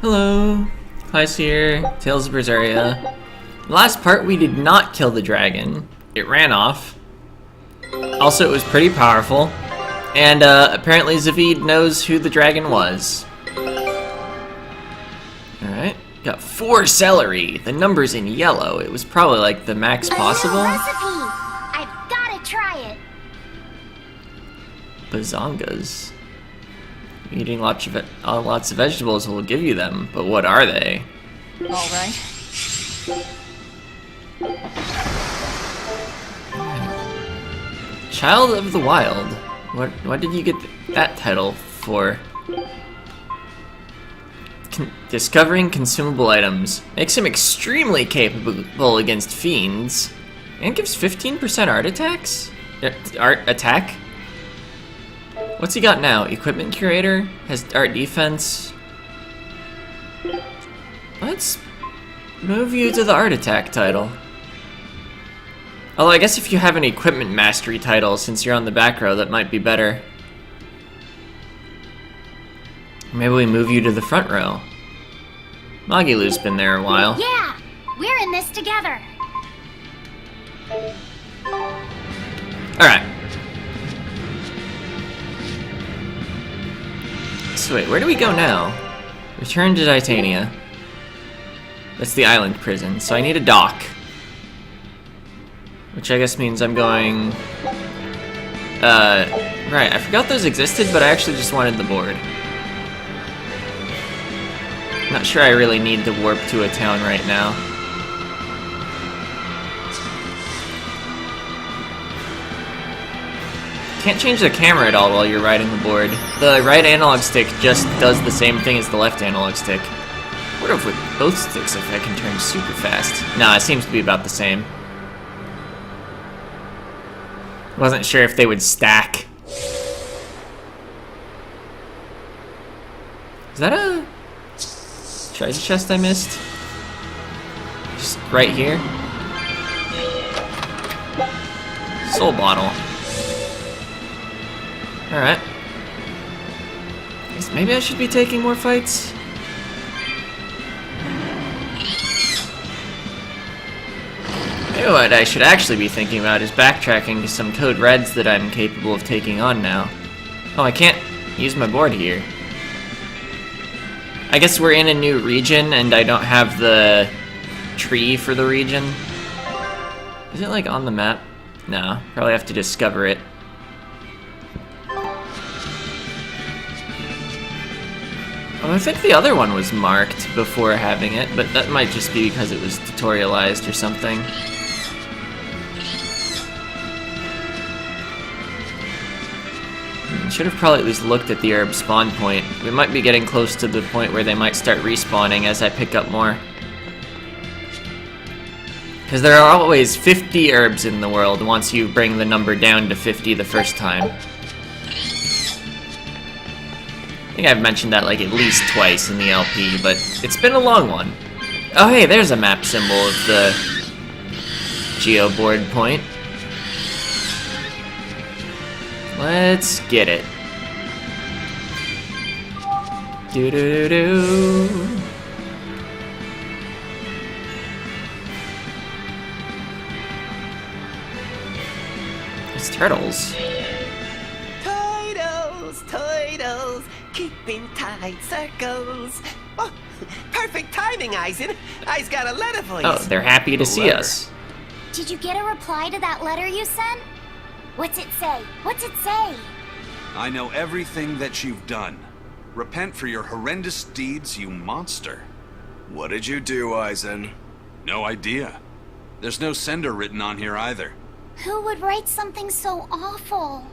Hello, Class here, Tales of Berseria. Last part, we did not kill the dragon. It ran off. Also, it was pretty powerful. And apparently Zavid knows who the dragon was. Alright, got 4 celery. The number's in yellow. It was probably like the max possible. Recipe! I've gotta try it. Bazongas. Eating lots of vegetables will give you them, but what are they? All right. Child of the Wild. What did you get that title for? Discovering consumable items. Makes him extremely capable against fiends. And gives 15% art attacks? Art attack? What's he got now? Equipment Curator? Has art defense? Let's move you to the art attack title. Although I guess if you have an equipment mastery title, since you're on the back row, that might be better. Maybe we move you to the front row. Magilu's been there a while. Yeah, we're in this together. Alright. So wait, where do we go now? Return to Titania. That's the island prison, so I need a dock. Which I guess means I'm going... right, I forgot those existed, but I actually just wanted the board. Not sure I really need to warp to a town right now. Can't change the camera at all while you're riding the board. The right analog stick just does the same thing as the left analog stick. What if with both sticks if I can turn super fast? Nah, it seems to be about the same. Wasn't sure if they would stack. Is that a treasure chest I missed? Just right here? Soul bottle. Alright. Guess maybe I should be taking more fights? Maybe what I should actually be thinking about is backtracking to some Code Reds that I'm capable of taking on now. Oh, I can't use my board here. I guess we're in a new region and I don't have the tree for the region. Is it like on the map? No, probably have to discover it. Oh, I think the other one was marked before having it, but that might just be because it was tutorialized or something. Should have probably at least looked at the herb spawn point. We might be getting close to the point where they might start respawning as I pick up more. Because there are always 50 herbs in the world once you bring the number down to 50 the first time. I think I've mentioned that like at least twice in the LP, but it's been a long one. Oh hey, there's a map symbol of the geoboard point. Let's get it. Do-do-do-do. It's turtles. Turtles, keeping tight circles. Oh, perfect timing, Eisen. I's got a letter for you. Oh, they're happy to see us. Did you get a reply to that letter you sent? What's it say? What's it say? I know everything that you've done. Repent for your horrendous deeds, you monster. What did you do, Eisen? No idea. There's no sender written on here either. Who would write something so awful?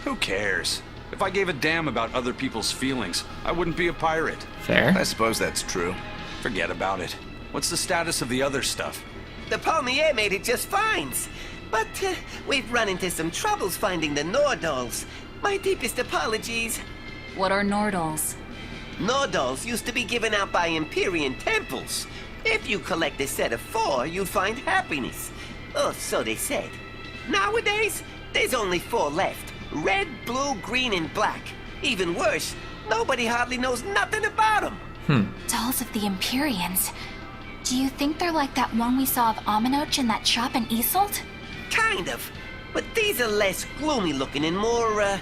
Who cares? If I gave a damn about other people's feelings, I wouldn't be a pirate. Fair. I suppose that's true. Forget about it. What's the status of the other stuff? The Palmier made it just fine. But we've run into some troubles finding the Nordals. My deepest apologies. What are Nordals? Nordals used to be given out by Empyrean temples. If you collect a set of 4, you'll find happiness. Oh, so they said. Nowadays, there's only 4 left. Red, blue, green, and black. Even worse, nobody hardly knows nothing about them. Dolls of the Empyreans. Do you think they're like that one we saw of Aminoch in that shop in Isolt? Kind of. But these are less gloomy looking and more,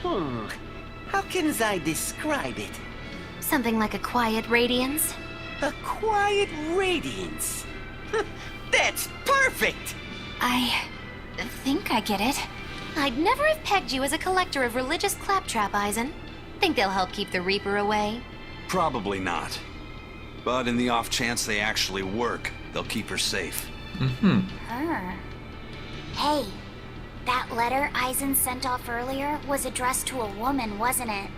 how can I describe it? Something like a quiet radiance? A quiet radiance. That's perfect! I think I get it. I'd never have pegged you as a collector of religious claptrap, Eisen. Think they'll help keep the Reaper away? Probably not. But in the off chance they actually work, they'll keep her safe. Hey, that letter Eisen sent off earlier was addressed to a woman, wasn't it?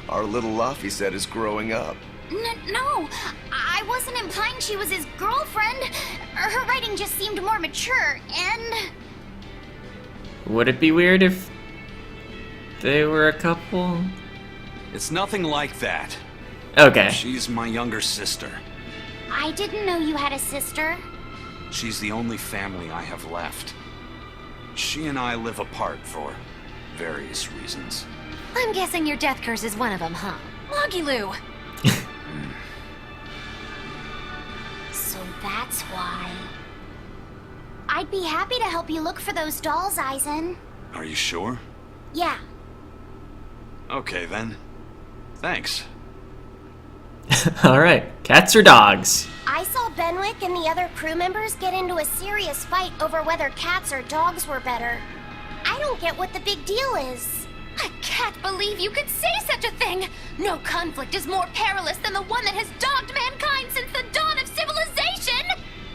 Our little Laffy set is growing up. No, I wasn't implying she was his girlfriend. Her writing just seemed more mature, and... Would it be weird if they were a couple? It's nothing like that. Okay. She's my younger sister. I didn't know you had a sister. She's the only family I have left. She and I live apart for various reasons. I'm guessing your death curse is one of them, huh? Mogiloo! So that's why. I'd be happy to help you look for those dolls, Eisen. Are you sure? Yeah. Okay then. Thanks. Alright, cats or dogs? I saw Benwick and the other crew members get into a serious fight over whether cats or dogs were better. I don't get what the big deal is. I can't believe you could say such a thing! No conflict is more perilous than the one that has dogged mankind since the dawn of civilization!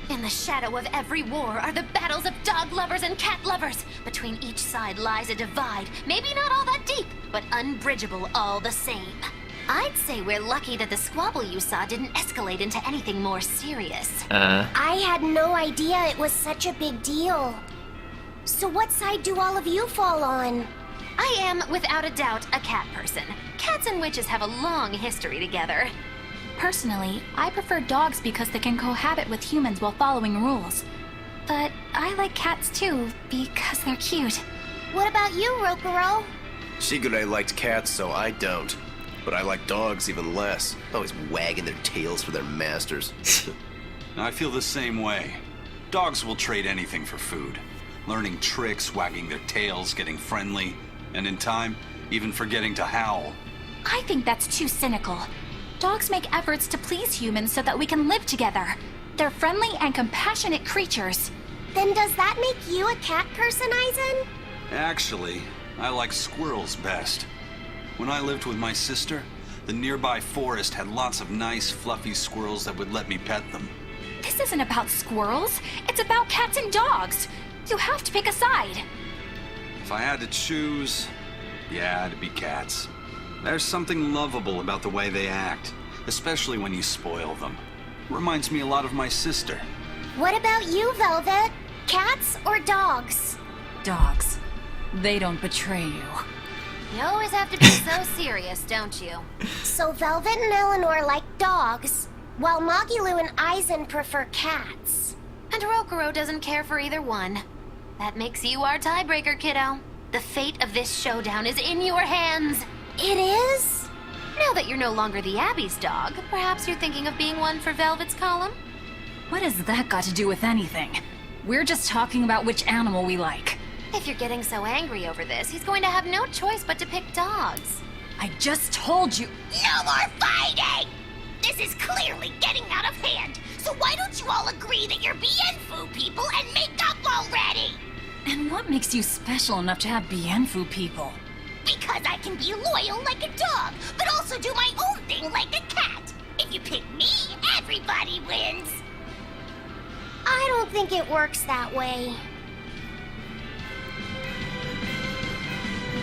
In the shadow of every war are the battles of dog lovers and cat lovers. Between each side lies a divide, maybe not all that deep, but unbridgeable all the same. I'd say we're lucky that the squabble you saw didn't escalate into anything more serious. I had no idea it was such a big deal. So what side do all of you fall on? I am, without a doubt, a cat person. Cats and witches have a long history together. Personally, I prefer dogs because they can cohabit with humans while following rules. But I like cats too, because they're cute. What about you, Rokuro? Shigure liked cats, so I don't. But I like dogs even less. Always wagging their tails for their masters. I feel the same way. Dogs will trade anything for food. Learning tricks, wagging their tails, getting friendly, and in time, even forgetting to howl. I think that's too cynical. Dogs make efforts to please humans so that we can live together. They're friendly and compassionate creatures. Then does that make you a cat person, Eisen? Actually, I like squirrels best. When I lived with my sister, the nearby forest had lots of nice, fluffy squirrels that would let me pet them. This isn't about squirrels. It's about cats and dogs. You have to pick a side. If I had to choose, yeah, it'd be cats. There's something lovable about the way they act, especially when you spoil them. Reminds me a lot of my sister. What about you, Velvet? Cats or dogs? Dogs. They don't betray you. You always have to be so serious, don't you? So Velvet and Eleanor like dogs, while Mogiloo and Eisen prefer cats. And Rokuro doesn't care for either one. That makes you our tiebreaker, kiddo. The fate of this showdown is in your hands. It is? Now that you're no longer the Abbey's dog, perhaps you're thinking of being one for Velvet's column? What has that got to do with anything? We're just talking about which animal we like. If you're getting so angry over this, he's going to have no choice but to pick dogs. I just told you. No more fighting! This is clearly getting out of hand, so why don't you all agree that you're Bienfu people and make up already? And what makes you special enough to have Bienfu people? Because I can be loyal like a dog, but also do my own thing like a cat. If you pick me, everybody wins. I don't think it works that way.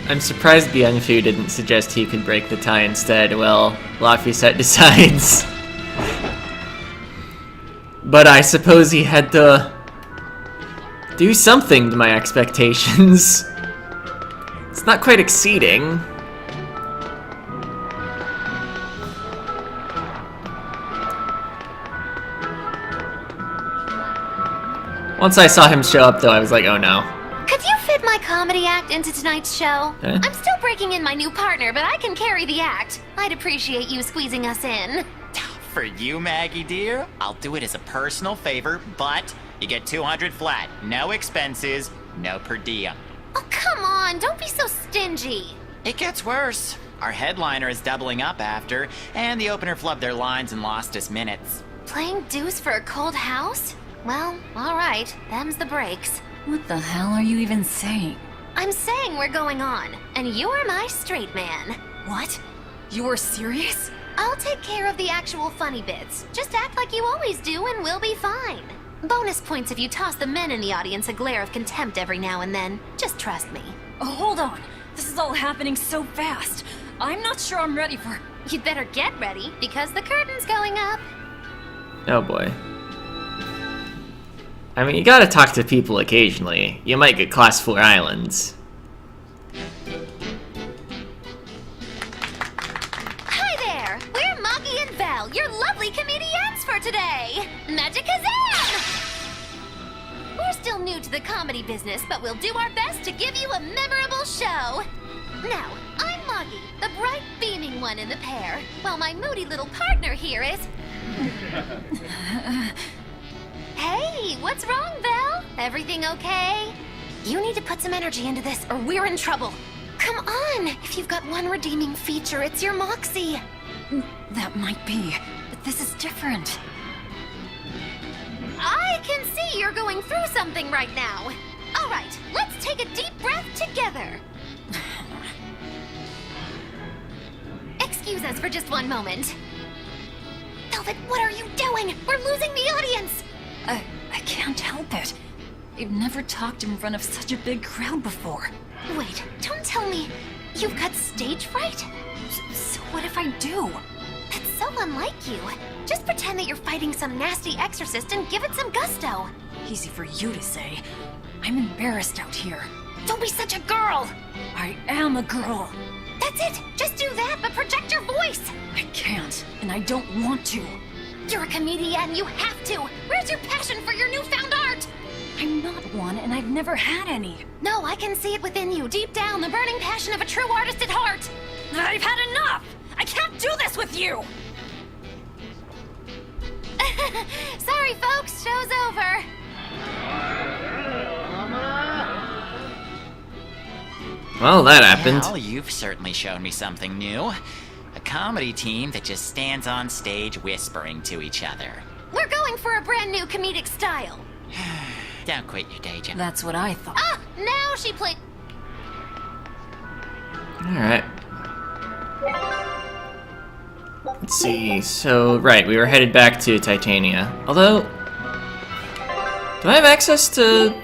I'm surprised Bienfu didn't suggest he could break the tie instead. Well, Laphicet decides. But I suppose he had to do something to my expectations. It's not quite exceeding. Once I saw him show up, though, I was like, oh no. Could you fit my comedy act into tonight's show. Okay. I'm still breaking in my new partner, but I can carry the act. I'd appreciate you squeezing us in. For you, Maggie dear, I'll do it as a personal favor, but you get 200 flat. No expenses, no per diem. Oh, come on, don't be so stingy. It gets worse. Our headliner is doubling up after, and the opener flubbed their lines and lost us minutes. Playing deuce for a cold house? Well, alright, them's the breaks. What the hell are you even saying? I'm saying we're going on, and you're my straight man. What? You are serious? I'll take care of the actual funny bits. Just act like you always do and we'll be fine. Bonus points if you toss the men in the audience a glare of contempt every now and then. Just trust me. Oh, hold on. This is all happening so fast. I'm not sure I'm ready for... You'd better get ready, because the curtain's going up. Oh boy. I mean, you gotta talk to people occasionally. You might get Class 4 islands. Hi there! We're Moggy and Val, your lovely comedians for today! Magicazam! We're still new to the comedy business, but we'll do our best to give you a memorable show. Now, I'm Moggy, the bright, beaming one in the pair, while my moody little partner here is... Hey, what's wrong, Val? Everything okay? You need to put some energy into this, or we're in trouble. Come on! If you've got one redeeming feature, it's your moxie. That might be, but this is different. I can see you're going through something right now. All right, let's take a deep breath together. Excuse us for just one moment. Velvet, what are you doing? We're losing the audience! I can't help it. I've never talked in front of such a big crowd before. Wait, don't tell me you've got stage fright? So what if I do? That's so unlike you. Just pretend that you're fighting some nasty exorcist and give it some gusto. Easy for you to say. I'm embarrassed out here. Don't be such a girl! I am a girl. That's it! Just do that, but project your voice! I can't, and I don't want to. You're a comedian, you have to! Where's your passion for your newfound art? I'm not one, and I've never had any. No, I can see it within you, deep down, the burning passion of a true artist at heart! I've had enough! I can't do this with you! Sorry, folks, show's over. Well, that happened. Well, you've certainly shown me something new. A comedy team that just stands on stage whispering to each other. We're going for a brand new comedic style. Don't quit your day job. That's what I thought. Ah, now she played... Alright. Let's see, so, right, we were headed back to Titania. Although, do I have access to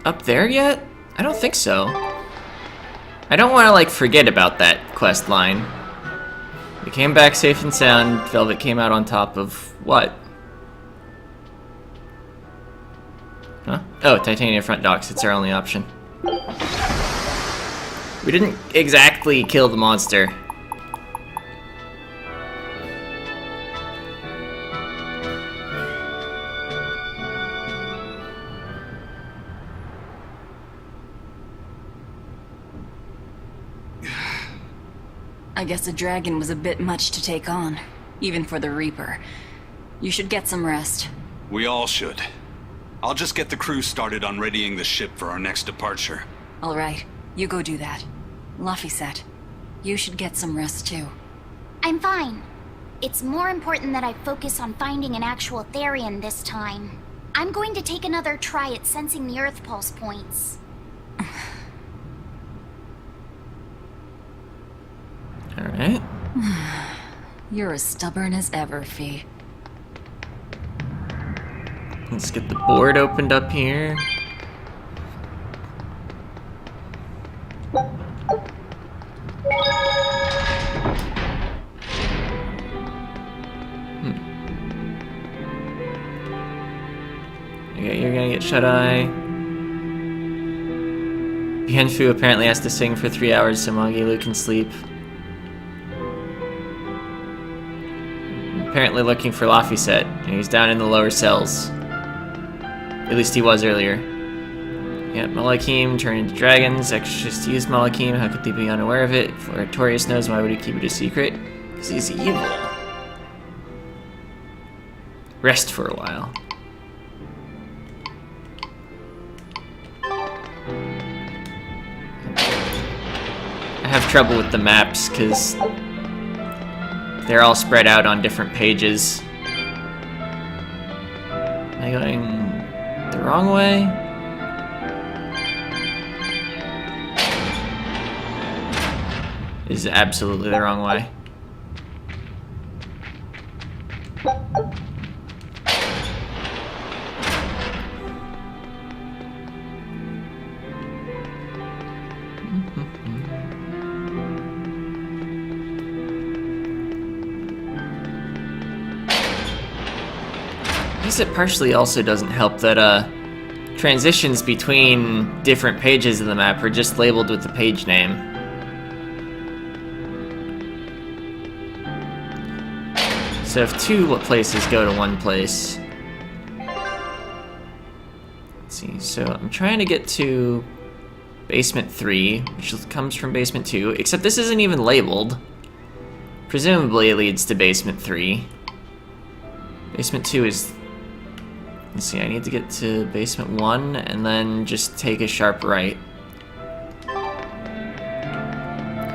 up there yet? I don't think so. I don't want to, like, forget about that quest line. We came back safe and sound. Velvet came out on top of what? Huh? Oh, Titania front docks. It's our only option. We didn't exactly kill the monster. I guess a dragon was a bit much to take on, even for the Reaper. You should get some rest. We all should. I'll just get the crew started on readying the ship for our next departure. All right, you go do that. Laphicet, you should get some rest too. I'm fine. It's more important that I focus on finding an actual Therian this time. I'm going to take another try at sensing the Earth Pulse points. Alright. You're as stubborn as ever, Fee. Let's get the board opened up here. Okay, you're gonna get shut-eye. Yenfu apparently has to sing for 3 hours so Magilu can sleep. Apparently looking for Laphicet, and he's down in the lower cells. At least he was earlier. Yeah, Malakim turned into dragons. Exorcist used Malakim. How could they be unaware of it? Floritorius knows. Why would he keep it a secret? Because he's evil. Rest for a while. I have trouble with the maps because they're all spread out on different pages. Am I going the wrong way? This is absolutely the wrong way. I guess it partially also doesn't help that transitions between different pages of the map are just labeled with the page name. So if two places go to one place... Let's see, so I'm trying to get to basement 3, which comes from basement 2, except this isn't even labeled. Presumably it leads to basement 3. Basement 2 is... Let's see, I need to get to basement 1 and then just take a sharp right.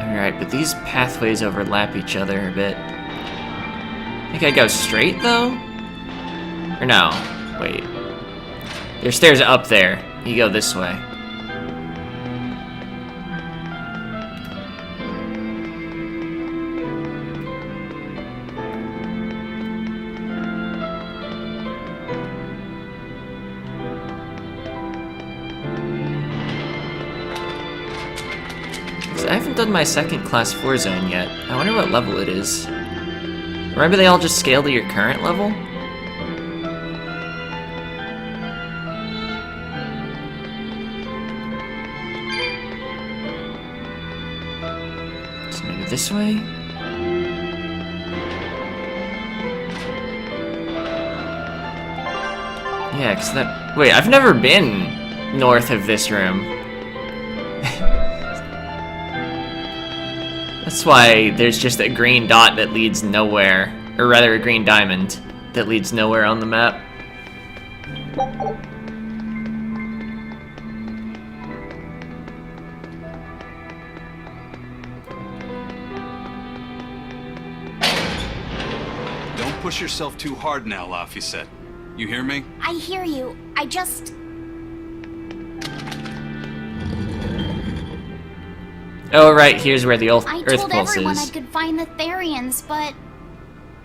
Alright, but these pathways overlap each other a bit. I think I go straight, though? Or no, wait. There's stairs up there. You go this way. I haven't done my second class 4 zone yet. I wonder what level it is. Remember they all just scale to your current level? So maybe this way? Yeah, cause that... Wait, I've never been north of this room. That's why there's just a green dot that leads nowhere. Or rather, a green diamond that leads nowhere on the map. Don't push yourself too hard now, Laphicet. You hear me? I hear you. I just... Oh, right, here's where the Earth I Pulse told everyone I is. could find the Therians, but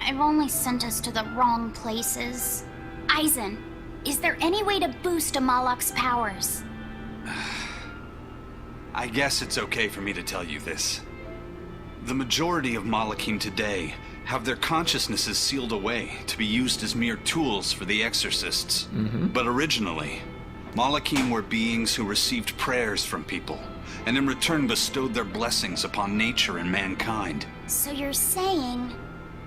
I've only sent us to the wrong places. Aizen, is there any way to boost Amalok's powers? I guess it's okay for me to tell you this. The majority of Malakim today have their consciousnesses sealed away to be used as mere tools for the exorcists. But originally, Malakim were beings who received prayers from people, and in return bestowed their blessings upon nature and mankind. So you're saying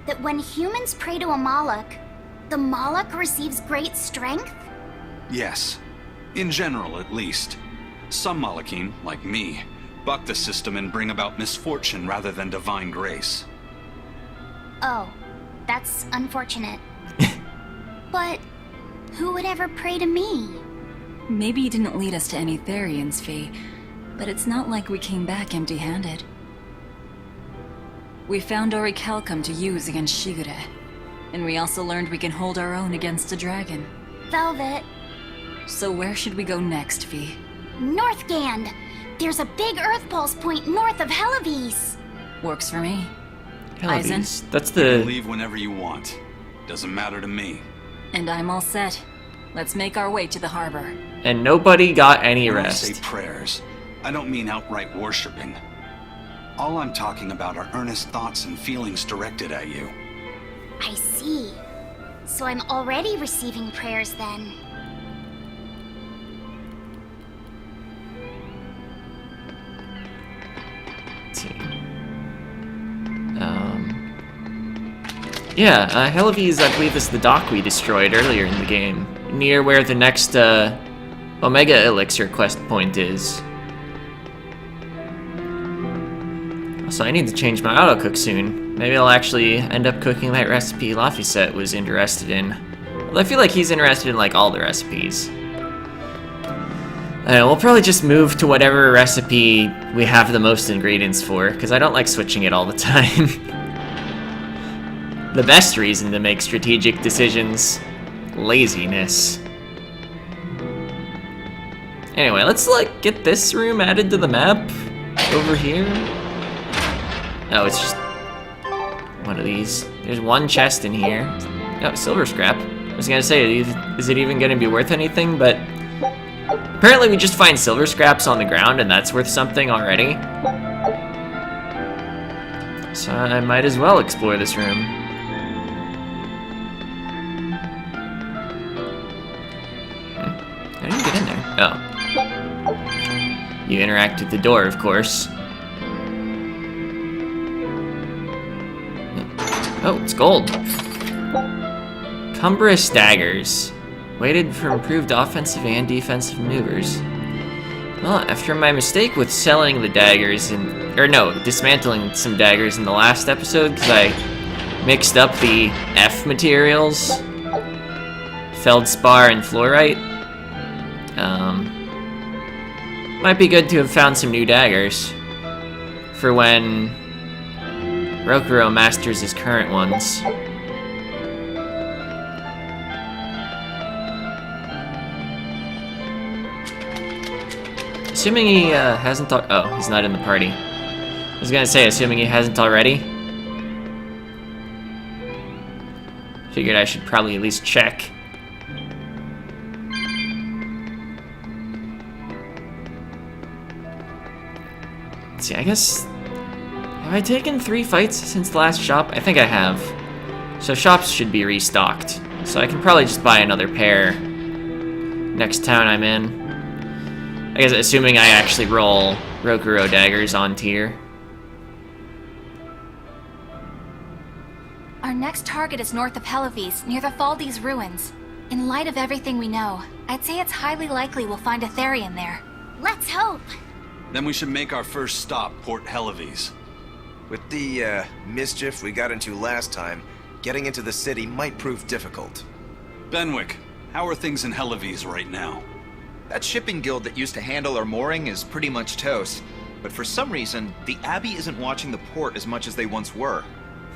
that when humans pray to a Malak, the Malak receives great strength? Yes. In general, at least. Some Malakim, like me, buck the system and bring about misfortune rather than divine grace. Oh, that's unfortunate. But who would ever pray to me? Maybe you didn't lead us to any Therians, Fee, but it's not like we came back empty-handed. We found Orichalcum to use against Shigure, and we also learned we can hold our own against a dragon. Velvet. So where should we go next, Fee? Northgand! There's a big Earth Pulse point north of Helavis! Works for me. Helavis. That's You can the... leave whenever you want. Doesn't matter to me. And I'm all set. Let's make our way to the harbor. And nobody got any When I say rest. prayers, I don't mean outright worshipping. All I'm talking about are earnest thoughts and feelings directed at you. I see. So I'm already receiving prayers then. Let's see. Yeah, Helavis, I believe, is the dock we destroyed earlier in the game. Near where the next Omega Elixir quest point is. So I need to change my auto-cook soon. Maybe I'll actually end up cooking that recipe Laphicet was interested in. Well, I feel like he's interested in, like, all the recipes. We'll probably just move to whatever recipe we have the most ingredients for, because I don't like switching it all the time. The best reason to make strategic decisions. Laziness. Anyway, let's, like, get this room added to the map over here. Oh, it's just one of these. There's one chest in here. Oh, silver scrap. I was gonna say, is it even gonna be worth anything? But apparently we just find silver scraps on the ground and that's worth something already. So I might as well explore this room. How did you get in there? Oh. You interact with the door, of course. Oh, it's gold. Cumbrous daggers. Weighted for improved offensive and defensive maneuvers. Well, after my mistake with selling the daggers dismantling some daggers in the last episode because I mixed up the F materials, feldspar and fluorite. Might be good to have found some new daggers for when Rokuro masters his current ones. Assuming he hasn't oh, he's not in the party. I was gonna say, assuming he hasn't already. Figured I should probably at least check. Let's see, I guess... Have I taken 3 fights since the last shop? I think I have. So shops should be restocked. So I can probably just buy another pair next town I'm in. I guess assuming I actually roll Rokuro daggers on tier. Our next target is north of Helives, near the Faldes ruins. In light of everything we know, I'd say it's highly likely we'll find a Therian there. Let's hope. Then we should make our first stop, Port Helives. With the mischief we got into last time, getting into the city might prove difficult. Benwick, how are things in Helives right now? That shipping guild that used to handle our mooring is pretty much toast. But for some reason, the Abbey isn't watching the port as much as they once were.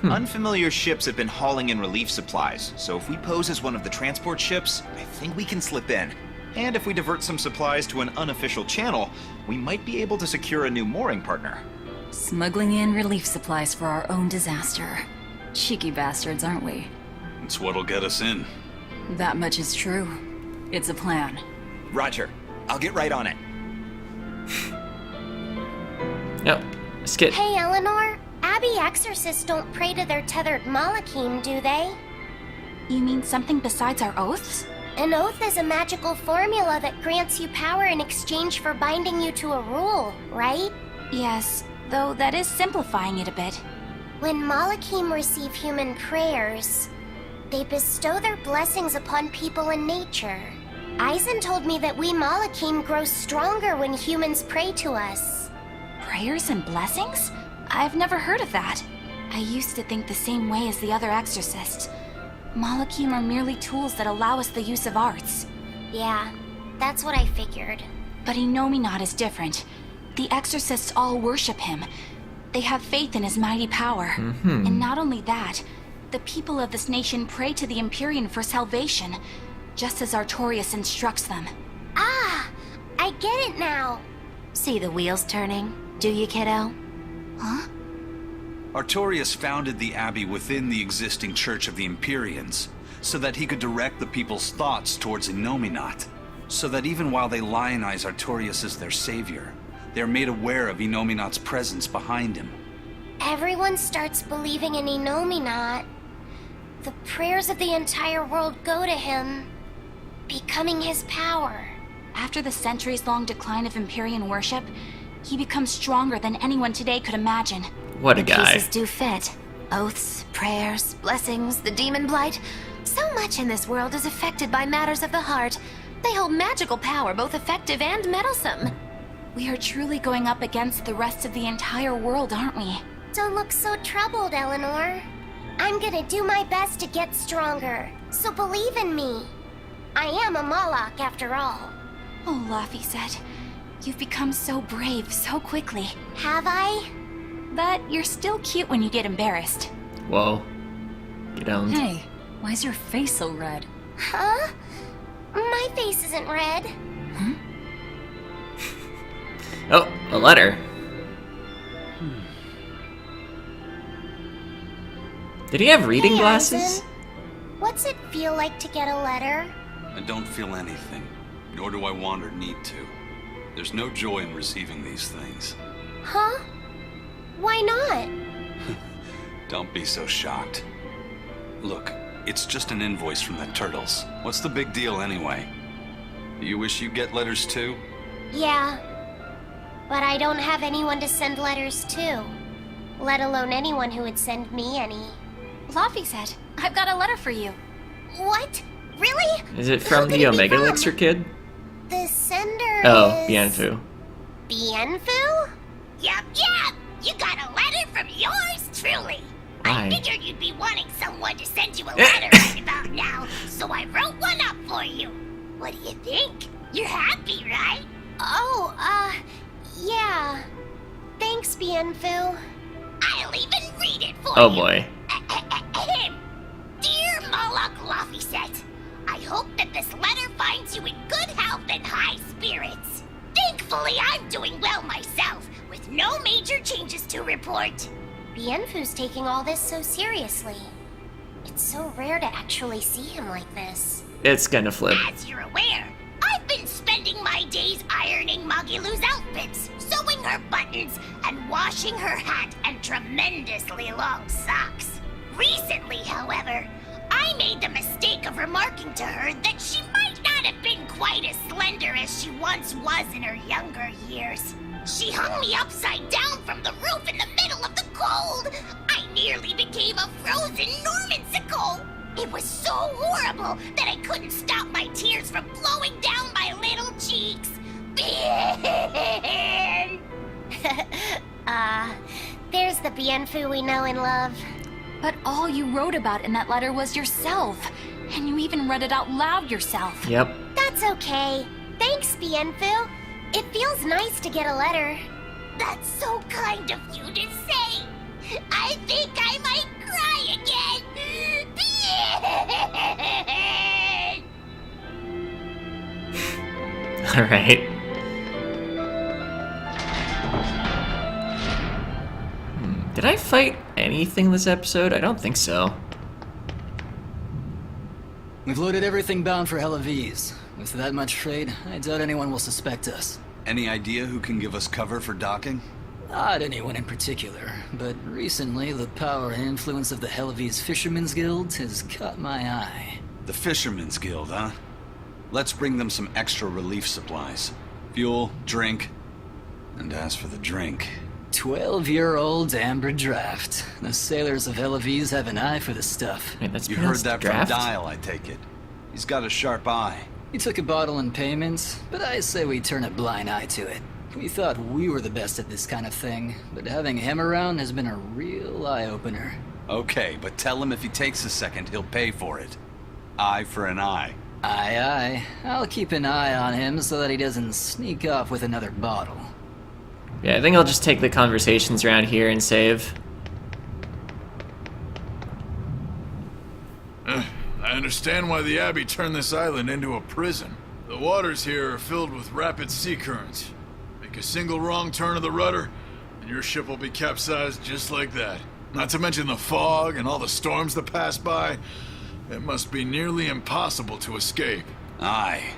Unfamiliar ships have been hauling in relief supplies, so if we pose as one of the transport ships, I think we can slip in. And if we divert some supplies to an unofficial channel, we might be able to secure a new mooring partner. Smuggling in relief supplies for our own disaster. Cheeky bastards, aren't we? It's what'll get us in. That much is true. It's a plan. Roger. I'll get right on it. No, skip. Hey, Eleanor. Abbey exorcists don't pray to their tethered Malachim, do they? You mean something besides our oaths? An oath is a magical formula that grants you power in exchange for binding you to a rule, right? Yes, though that is simplifying it a bit. When Malachim receive human prayers, they bestow their blessings upon people and nature. Eisen told me that we Malachim grow stronger when humans pray to us. Prayers and blessings? I've never heard of that. I used to think the same way as the other exorcists. Malachim are merely tools that allow us the use of arts. Yeah, that's what I figured. But Innominat is different. The exorcists all worship him. They have faith in his mighty power. And not only that, the people of this nation pray to the Empyrean for salvation, just as Artorias instructs them. Ah, I get it now. See the wheels turning, do you, kiddo? Huh? Artorias founded the Abbey within the existing Church of the Empyreans, so that he could direct the people's thoughts towards Innominat. So that even while they lionize Artorias as their savior, they're made aware of Innominat's presence behind him. Everyone starts believing in Innominat. The prayers of the entire world go to him, becoming his power. After the centuries-long decline of Empyrean worship, he becomes stronger than anyone today could imagine. What a The guy. pieces do fit. Oaths, prayers, blessings, the demon blight. So much in this world is affected by matters of the heart. They hold magical power, both effective and meddlesome. We are truly going up against the rest of the entire world, aren't we? Don't look so troubled, Eleanor. I'm gonna do my best to get stronger, so believe in me. I am a Moloch after all. Oh, Laphicet, you've become so brave so quickly. Have I? But you're still cute when you get embarrassed. Whoa. You don't. Hey, why's your face so red? Huh? My face isn't red. Oh, a letter. Did he have reading Hey, glasses? Eisen. What's it feel like to get a letter? I don't feel anything, nor do I want or need to. There's no joy in receiving these things. Huh? Why not? Don't be so shocked. Look, it's just an invoice from the turtles. What's the big deal anyway? You wish you get letters too? Yeah. But I don't have anyone to send letters to. Let alone anyone who would send me any. Laphicet, I've got a letter for you. What? Really? Is it Who from could the it be Omega from? Elixir kid? The sender Oh, is... Bienfu. Bienfu? Yup, yup! You got a letter from yours truly! Why? I figured you'd be wanting someone to send you a letter right about now, so I wrote one up for you. What do you think? You're happy, right? Oh, yeah. Thanks, Bienfu. I'll even read it for Oh you. boy. Dear Moloch Laphicet, I hope that this letter finds you in good health and high spirits. Thankfully, I'm doing well myself, with no major changes to report. Bienfu's taking all this so seriously. It's so rare to actually see him like this. It's gonna flip. As you're aware, I've been spending my days ironing Magilu's outfits, sewing her buttons, and washing her hat and tremendously long socks. Recently, however, I made the mistake of remarking to her that she might not have been quite as slender as she once was in her younger years. She hung me upside down from the roof in the middle of the cold. I nearly became a frozen Normansicle. It was so horrible that I couldn't stop my tears from flowing down my little cheeks. There's the Bienfu we know and love. But all you wrote about in that letter was yourself. And you even read it out loud yourself. Yep. That's okay. Thanks, Bienfu. It feels nice to get a letter. That's so kind of you to say. I think I might cry again. Alright. Did I fight anything this episode? I don't think so. We've loaded everything bound for Helaviz. With that much trade, I doubt anyone will suspect us. Any idea who can give us cover for docking? Not anyone in particular, but recently the power and influence of the Helaviz Fishermen's Guild has caught my eye. The Fishermen's Guild, huh? Let's bring them some extra relief supplies. Fuel, drink, and as for the drink... 12-year-old amber draft. The sailors of Helaviz have an eye for the stuff. Wait, that's You heard pronounced that draft? from Dial, I take it. He's got a sharp eye. He took a bottle in payment, but I say we turn a blind eye to it. We thought we were the best at this kind of thing, but having him around has been a real eye-opener. Okay, but tell him if he takes a second, he'll pay for it. Eye for an eye. Aye, aye. I'll keep an eye on him so that he doesn't sneak off with another bottle. Yeah, I think I'll just take the conversations around here and save. I understand why the Abbey turned this island into a prison. The waters here are filled with rapid sea currents. Make a single wrong turn of the rudder, and your ship will be capsized just like that. Not to mention the fog and all the storms that pass by. It must be nearly impossible to escape. Aye.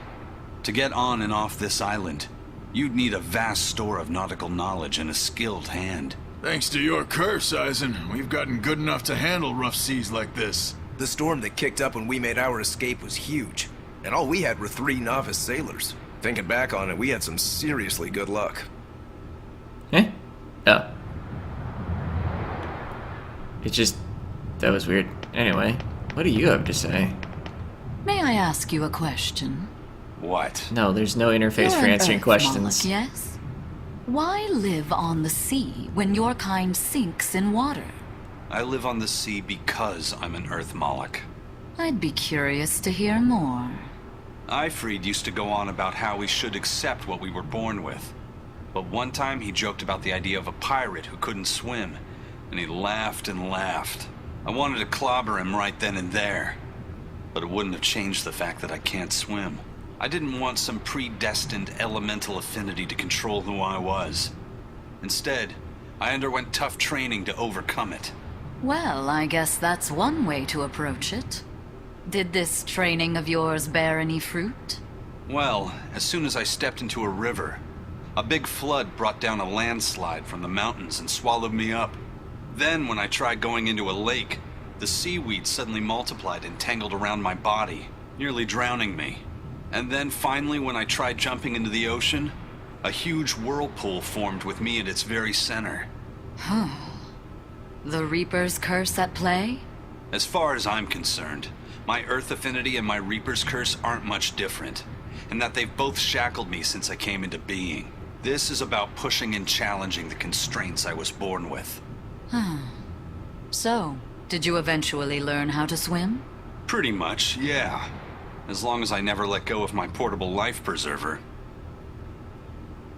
To get on and off this island, you'd need a vast store of nautical knowledge and a skilled hand. Thanks to your curse, Eisen, we've gotten good enough to handle rough seas like this. The storm that kicked up when we made our escape was huge, and all we had were 3 novice sailors. Thinking back on it, we had some seriously good luck. Eh? Oh. It just... that was weird. Anyway, what do you have to say? May I ask you a question? What? No, there's no interface You're for an answering Earth questions. Moloch, yes? Why live on the sea when your kind sinks in water? I live on the sea because I'm an Earth Moloch. I'd be curious to hear more. Ifrid used to go on about how we should accept what we were born with. But one time he joked about the idea of a pirate who couldn't swim, and he laughed and laughed. I wanted to clobber him right then and there, but it wouldn't have changed the fact that I can't swim. I didn't want some predestined elemental affinity to control who I was. Instead, I underwent tough training to overcome it. Well, I guess that's one way to approach it. Did this training of yours bear any fruit? Well, as soon as I stepped into a river, a big flood brought down a landslide from the mountains and swallowed me up. Then, when I tried going into a lake, the seaweed suddenly multiplied and tangled around my body, nearly drowning me. And then finally, when I tried jumping into the ocean, a huge whirlpool formed with me at its very center. Huh. The Reaper's curse at play? As far as I'm concerned, my Earth affinity and my Reaper's curse aren't much different, and that they've both shackled me since I came into being. This is about pushing and challenging the constraints I was born with. So, did you eventually learn how to swim? Pretty much, yeah. As long as I never let go of my portable life preserver.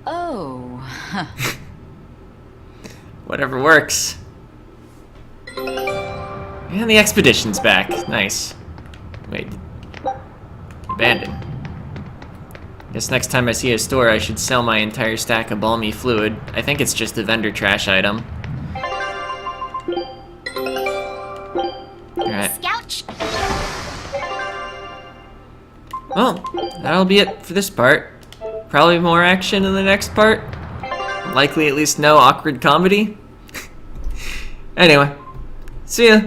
Oh. Whatever works. And the expedition's back. Nice. Wait. Abandoned. Guess next time I see a store, I should sell my entire stack of balmy fluid. I think it's just a vendor trash item. Alright. Scouch. Well, that'll be it for this part. Probably more action in the next part. Likely at least no awkward comedy. Anyway, see ya.